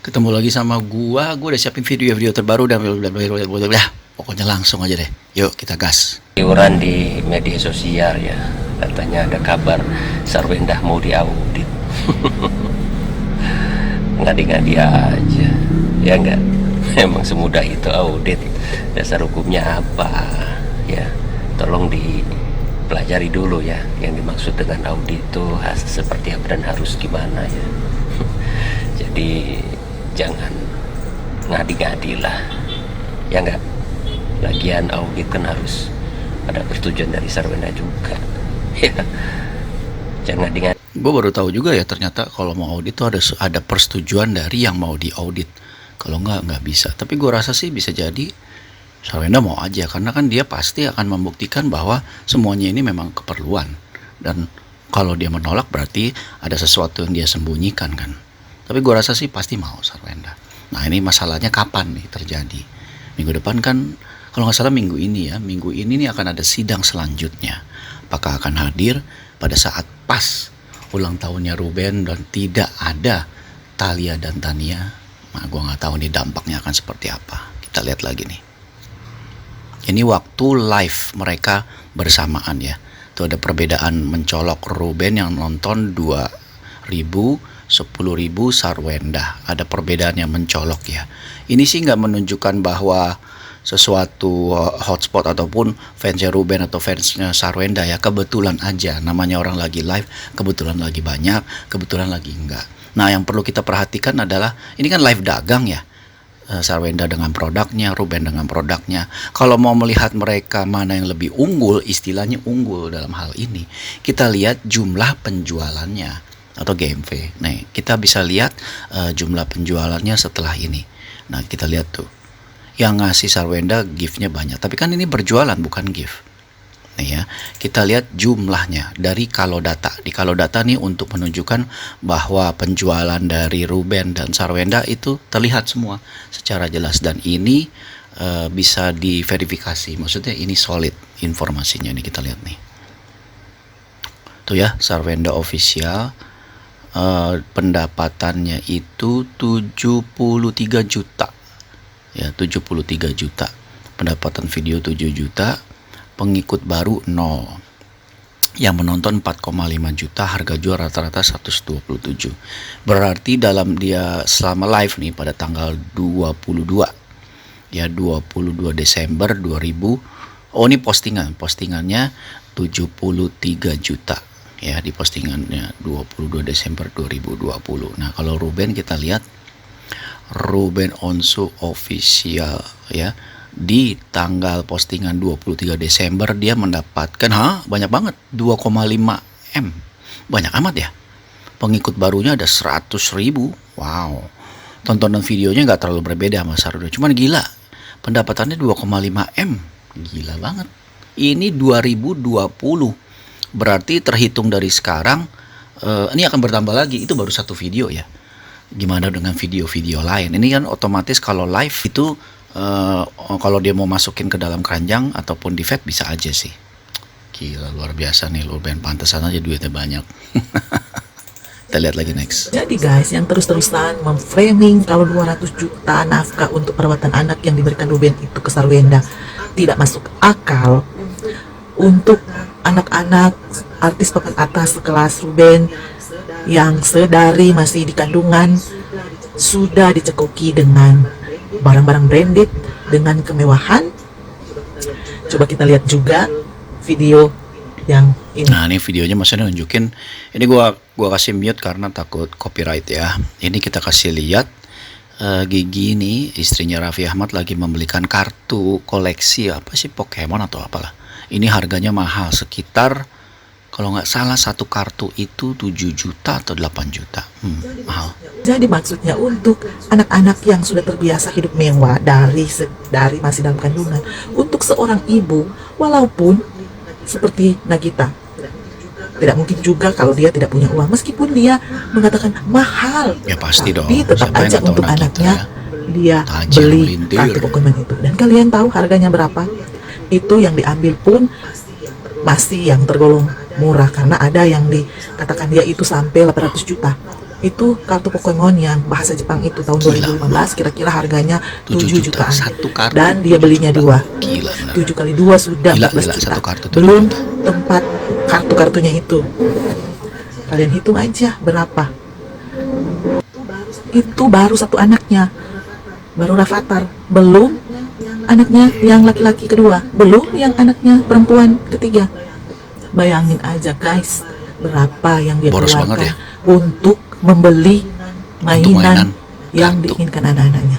Ketemu lagi sama gua udah siapin video-video terbaru dan bla. Pokoknya langsung aja deh. Yuk kita gas. Iuran di media sosial ya, katanya ada kabar Sarwendah mau diaudit. Ngadi-ngadi aja, ya enggak? Emang semudah itu audit. Dasar hukumnya apa? Ya, tolong dipelajari dulu ya. Yang dimaksud dengan audit itu seperti apa dan harus gimana ya. Jadi jangan ngadi-ngadi lah, ya enggak? Lagian audit kan harus ada persetujuan dari Sarwendah juga. Ya, jangan ngadi-ngadi. Gue baru tahu juga ya ternyata kalau mau audit tuh ada persetujuan dari yang mau diaudit. Kalau nggak bisa. Tapi gue rasa sih bisa jadi Sarwendah mau aja, karena kan dia pasti akan membuktikan bahwa semuanya ini memang keperluan. Dan kalau dia menolak berarti ada sesuatu yang dia sembunyikan kan. Tapi gue rasa sih pasti mau Sarwendah. Nah ini masalahnya kapan nih terjadi? Minggu depan kan, kalau nggak salah minggu ini nih akan ada sidang selanjutnya. Apakah akan hadir pada saat pas ulang tahunnya Ruben dan tidak ada Thalia dan Tania? Nah, gue nggak tahu nih dampaknya akan seperti apa. Kita lihat lagi nih. Ini waktu live mereka bersamaan ya. Tuh ada perbedaan mencolok Ruben yang nonton 2.000, 10.000 Sarwendah. Ada perbedaan yang mencolok ya. Ini sih nggak menunjukkan bahwa sesuatu hotspot ataupun fansnya Ruben atau fansnya Sarwendah ya. Kebetulan aja, namanya orang lagi live, kebetulan lagi banyak, kebetulan lagi enggak. Nah yang perlu kita perhatikan adalah ini kan live dagang ya. Sarwendah dengan produknya, Ruben dengan produknya. Kalau mau melihat mereka mana yang lebih unggul, istilahnya unggul dalam hal ini, kita lihat jumlah penjualannya atau GMV. Nah, kita bisa lihat jumlah penjualannya setelah ini. Nah, kita lihat tuh. Yang ngasih Sarwendah gift-nya banyak, tapi kan ini berjualan bukan gift. Nih ya, kita lihat jumlahnya dari Kalodata. Di Kalodata nih untuk menunjukkan bahwa penjualan dari Ruben dan Sarwendah itu terlihat semua secara jelas dan ini bisa diverifikasi. Maksudnya ini solid informasinya nih, kita lihat nih. Tuh ya, Sarwendah official pendapatannya itu 73 juta. Ya, 73 juta. Pendapatan video 7 juta. Pengikut baru 0, yang menonton 4,5 juta, harga jual rata-rata 127. Berarti dalam dia selama live nih pada tanggal 22 ya, 22 Desember 2000. Oh ini postingannya 73 juta ya, di postingannya 22 Desember 2020. Nah kalau Ruben kita lihat Ruben Onsu official ya, di tanggal postingan 23 Desember dia mendapatkan banyak banget 2,5 M. Banyak amat ya. Pengikut barunya ada 100.000. Wow. Tontonan videonya nggak terlalu berbeda sama Sarwendah. Cuman gila. Pendapatannya 2,5 M. Gila banget. Ini 2020. Berarti terhitung dari sekarang ini akan bertambah lagi. Itu baru satu video ya. Gimana dengan video-video lain? Ini kan otomatis kalau live itu kalau dia mau masukin ke dalam keranjang ataupun di vape bisa aja sih. Gila luar biasa nih Ruben, pantesan aja duitnya banyak. Kita lihat lagi next. Jadi guys, yang terus-terusan memframing kalau 200 juta nafkah untuk perawatan anak yang diberikan Ruben itu ke Sarwendah tidak masuk akal. Untuk anak-anak artis papan atas sekelas Ruben yang sedari masih di kandungan sudah dicekoki dengan barang-barang branded dengan kemewahan. Coba kita lihat juga video yang ini. Nah ini videonya maksudnya nunjukin. Ini gua kasih mute karena takut copyright ya. Ini kita kasih lihat Gigi nih, istrinya Raffi Ahmad lagi membelikan kartu koleksi apa sih, Pokemon atau apalah. Ini harganya mahal, sekitar kalau nggak salah satu kartu itu 7 juta atau 8 juta. Mahal. Jadi maksudnya untuk anak-anak yang sudah terbiasa hidup mewah dari masih dalam kandungan, untuk seorang ibu, walaupun seperti Nagita, tidak mungkin juga kalau dia tidak punya uang, meskipun dia mengatakan mahal, Ya pasti tapi dong. tetap Siapa yang aja nggak tahu untuk Nagita anaknya ya? dia Tajir beli melintir. kartu Pokemon itu. Dan kalian tahu harganya berapa? Itu yang diambil pun masih yang tergolong murah, karena ada yang dikatakan dia itu sampai 800 juta. Itu kartu Pokemon yang bahasa Jepang itu tahun 2015, kira-kira harganya 7 jutaan. Satu kartu. Dan dia belinya 2. Gila benar. 7 kali 2 sudah Gila, 14 gila, juta. satu kartu 7 Belum juta. tempat kartu-kartunya itu. Kalian hitung aja berapa. Itu baru satu anaknya. Baru Rafathar. Belum anaknya yang laki-laki kedua. Belum yang anaknya perempuan ketiga. Bayangin aja guys, berapa yang dia Boros keluarkan banget ya. untuk membeli mainan mainan yang kartu. diinginkan anak-anaknya.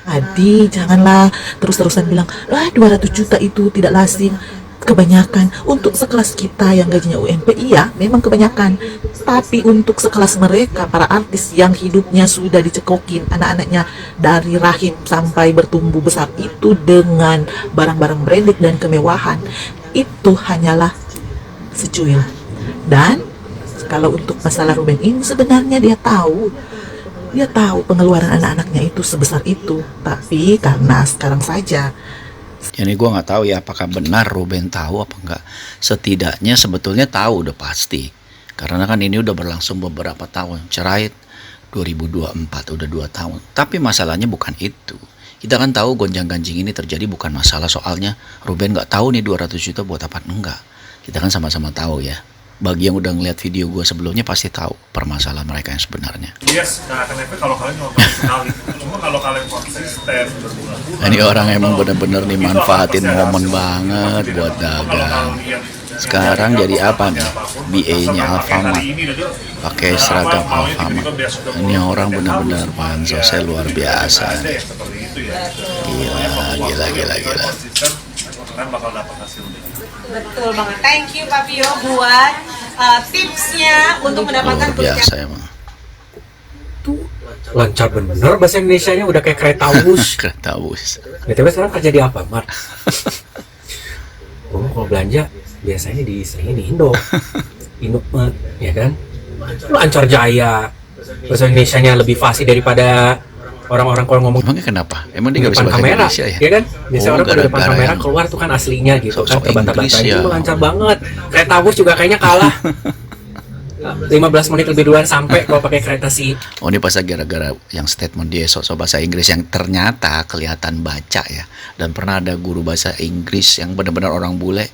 Jadi janganlah terus-terusan bilang, 200 juta itu tidak lazim. Kebanyakan untuk sekelas kita yang gajinya UMP, iya memang kebanyakan. Tapi untuk sekelas mereka, para artis yang hidupnya sudah dicekokin anak-anaknya dari rahim sampai bertumbuh besar itu dengan barang-barang branded dan kemewahan, itu hanyalah secuil. Dan kalau untuk masalah Ruben ini sebenarnya dia tahu pengeluaran anak-anaknya itu sebesar itu, tapi karena sekarang saja. Jadi gue nggak tahu ya apakah benar Ruben tahu apa enggak. Setidaknya sebetulnya tahu udah pasti. Karena kan ini udah berlangsung beberapa tahun. Cerai 2024 udah 2 tahun. Tapi masalahnya bukan itu. Kita kan tahu gonjang-ganjing ini terjadi bukan masalah soalnya Ruben nggak tahu nih 200 juta buat apa enggak. Kita kan sama-sama tahu ya. Bagi yang udah ngeliat video gue sebelumnya pasti tahu permasalahan mereka yang sebenarnya. Yes, nggak akan efek kalau kalian nonton sekali. Cuma kalau kalian konsisten berbulan-bulan. Nah, ini orang emang bener-bener nih manfaatin momen banget buat dagang. Sekarang jadi apa nih? BA-nya Alfamart. Pakai seragam Alfamart. Ini orang bener-bener pansosnya luar biasa nih. Gila. Kan bakal dapat hasilnya. Betul banget. Thank you Pak Pio buat tipsnya untuk mendapatkan Luar biasa emang. Lancar bener bahasa Indonesianya, udah kayak kereta bus. Kereta bus. BTW sekarang kerja di apa, Mar? Oh, kalau belanja biasanya di Indo. Indomaret, ya kan? Lancar jaya. Bahasa Indonesianya lebih fasih daripada orang-orang kalau ngomong Emangnya kenapa? Emang dia di nggak bisa depan bahasa kamera, Indonesia ya? ya kan? Biasanya Oh, orang kalau di depan gara-gara kamera yang keluar tuh kan aslinya gitu kan, sok-sok terbantah-bantah Inggris ya. itu lancar banget. Kereta bus juga kayaknya kalah. 15 menit lebih duluan sampai kalau pakai kereta sih. Oh, ini pasti gara-gara yang statement dia sok-sok bahasa Inggris yang ternyata kelihatan baca ya. Dan pernah ada guru bahasa Inggris yang benar-benar orang bule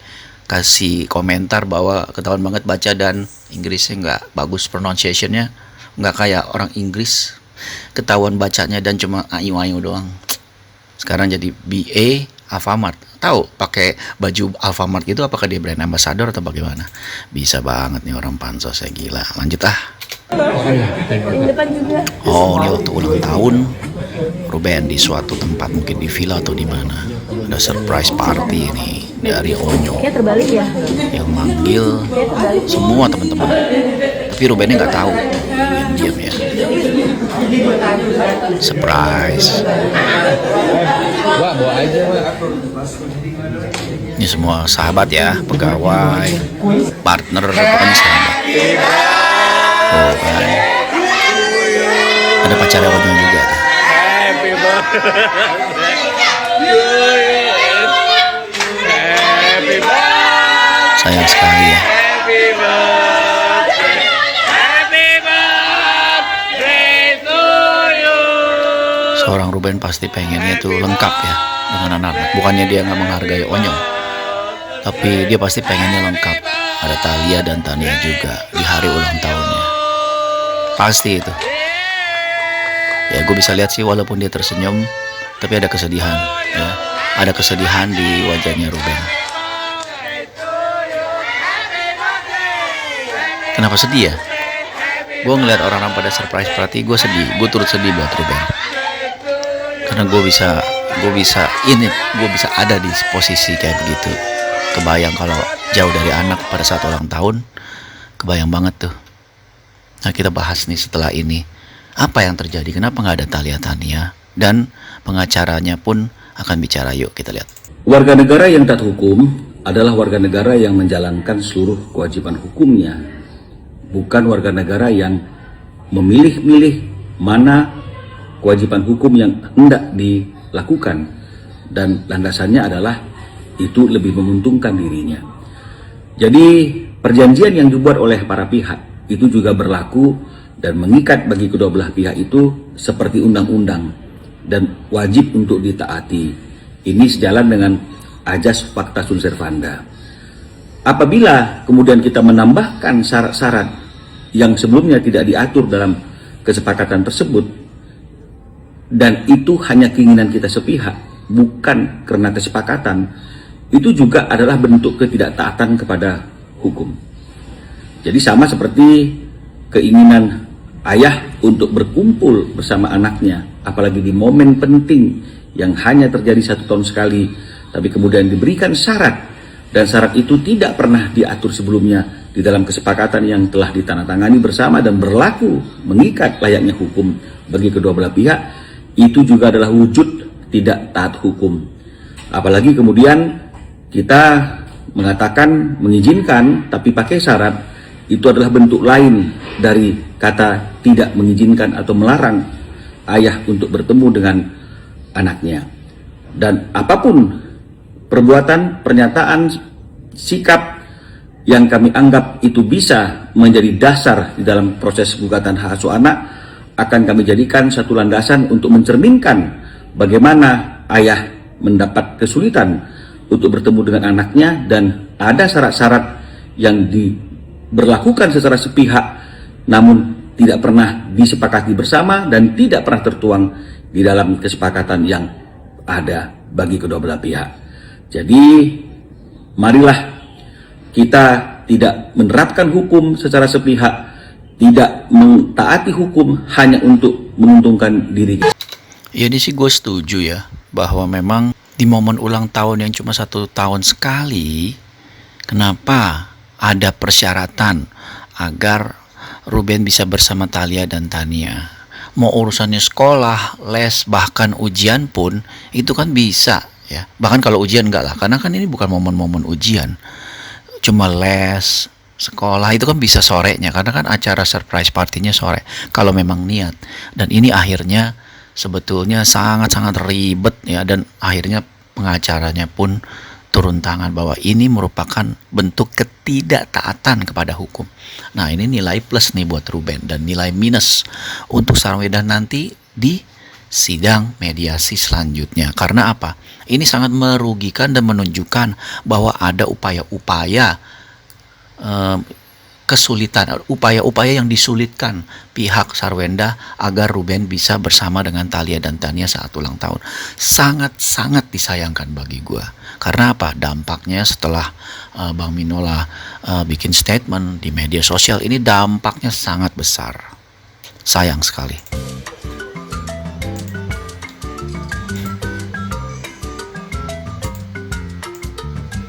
kasih komentar bahwa ketahuan banget baca dan Inggrisnya nggak bagus, pronunciation-nya nggak kayak orang Inggris, ketahuan bacanya dan cuma ayu-ayu doang. Sekarang jadi BA Alfamart. Tahu pakai baju Alfamart itu apakah dia brand ambassador atau bagaimana? Bisa banget nih orang pansos ya, gila. Lanjut ah. Oh, ini waktu ulang tahun Ruben di suatu tempat, mungkin di villa atau di mana. Ada surprise party ini dari Onyo yang manggil semua teman-teman. Tapi Rubennya nggak tahu, diam ya. Surprise. Ini semua sahabat ya, pegawai, partner, pokoknya sahabat. Oh kan. Ada pacarnya Onyo juga tuh. Sayang sekali ya. Seorang Ruben pasti pengennya tuh lengkap ya dengan anak-anak. Bukannya dia nggak menghargai Onyo, tapi dia pasti pengennya lengkap. Ada Thalia dan Tania juga di hari ulang tahunnya. Pasti itu. Ya gue bisa lihat sih walaupun dia tersenyum, tapi ada kesedihan ya. Ada kesedihan di wajahnya Ruben. Kenapa sedih ya? Gue ngeliat orang-orang pada surprise party, gue sedih. Gue turut sedih buat Ruben. Karena gue bisa ada di posisi kayak begitu. Kebayang kalau jauh dari anak pada saat ulang tahun, kebayang banget tuh. Nah kita bahas nih setelah ini, apa yang terjadi, kenapa nggak ada Thalia Tania, dan pengacaranya pun akan bicara. Yuk kita lihat. Warga negara yang taat hukum adalah warga negara yang menjalankan seluruh kewajiban hukumnya, bukan warga negara yang memilih-milih mana kewajiban hukum yang hendak dilakukan, dan landasannya adalah itu lebih menguntungkan dirinya. Jadi perjanjian yang dibuat oleh para pihak itu juga berlaku dan mengikat bagi kedua belah pihak itu seperti undang-undang dan wajib untuk ditaati. Ini sejalan dengan ajas fakta sunt servanda. Apabila kemudian kita menambahkan syarat-syarat yang sebelumnya tidak diatur dalam kesepakatan tersebut, dan itu hanya keinginan kita sepihak, bukan karena kesepakatan, itu juga adalah bentuk ketidaktaatan kepada hukum. Jadi sama seperti keinginan ayah untuk berkumpul bersama anaknya, apalagi di momen penting yang hanya terjadi 1 tahun sekali, tapi kemudian diberikan syarat, dan syarat itu tidak pernah diatur sebelumnya di dalam kesepakatan yang telah ditandatangani bersama dan berlaku mengikat layaknya hukum bagi kedua belah pihak, itu juga adalah wujud tidak taat hukum. Apalagi kemudian kita mengatakan mengizinkan tapi pakai syarat, itu adalah bentuk lain dari kata tidak mengizinkan atau melarang ayah untuk bertemu dengan anaknya. Dan apapun perbuatan, pernyataan, sikap yang kami anggap itu bisa menjadi dasar di dalam proses gugatan hak asuh anak, akan kami jadikan satu landasan untuk mencerminkan bagaimana ayah mendapat kesulitan untuk bertemu dengan anaknya, dan ada syarat-syarat yang diberlakukan secara sepihak namun tidak pernah disepakati bersama dan tidak pernah tertuang di dalam kesepakatan yang ada bagi kedua belah pihak. Jadi marilah kita tidak menerapkan hukum secara sepihak, tidak mentaati hukum hanya untuk menguntungkan diri kita. Ya, ini sih gue setuju ya, bahwa memang di momen ulang tahun yang cuma 1 tahun sekali, kenapa ada persyaratan agar Ruben bisa bersama Thalia dan Tania. Mau urusannya sekolah, les, bahkan ujian pun itu kan bisa ya. Bahkan kalau ujian enggak lah, karena kan ini bukan momen-momen ujian. Cuma les, sekolah itu kan bisa sorenya, karena kan acara surprise partinya sore kalau memang niat. Dan ini akhirnya sebetulnya sangat-sangat ribet ya, dan akhirnya pengacaranya pun turun tangan bahwa ini merupakan bentuk ketidaktaatan kepada hukum. Nah, ini nilai plus nih buat Ruben dan nilai minus untuk Sarwenda nanti di sidang mediasi selanjutnya. Karena apa? Ini sangat merugikan dan menunjukkan bahwa ada upaya-upaya kesulitan, upaya-upaya yang disulitkan pihak Sarwenda agar Ruben bisa bersama dengan Thalia dan Tania saat ulang tahun. Sangat-sangat disayangkan bagi gue. Karena apa? Dampaknya setelah Bang Minola bikin statement di media sosial, ini dampaknya sangat besar. Sayang sekali.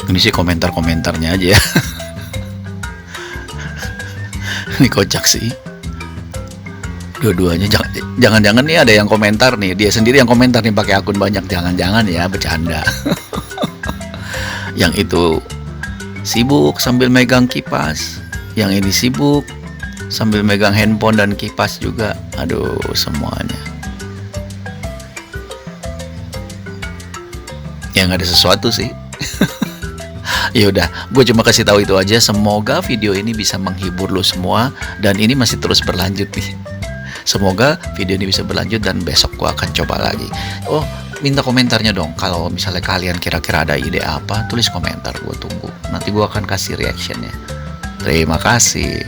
Ini sih komentar-komentarnya aja ya. Ini kocak sih. Dua-duanya jangan-jangan nih ada yang komentar nih, dia sendiri yang komentar nih pakai akun banyak, jangan-jangan ya bercanda. Yang itu sibuk sambil megang kipas, yang ini sibuk sambil megang handphone dan kipas juga. Aduh, semuanya. Ya nggak ada sesuatu sih. Ya udah, gue cuma kasih tahu itu aja. Semoga video ini bisa menghibur lo semua, dan ini masih terus berlanjut nih. Semoga video ini bisa berlanjut dan besok gue akan coba lagi. Oh, minta komentarnya dong. Kalau misalnya kalian kira-kira ada ide apa, tulis komentar, gue tunggu. Nanti gue akan kasih reactionnya. Terima kasih.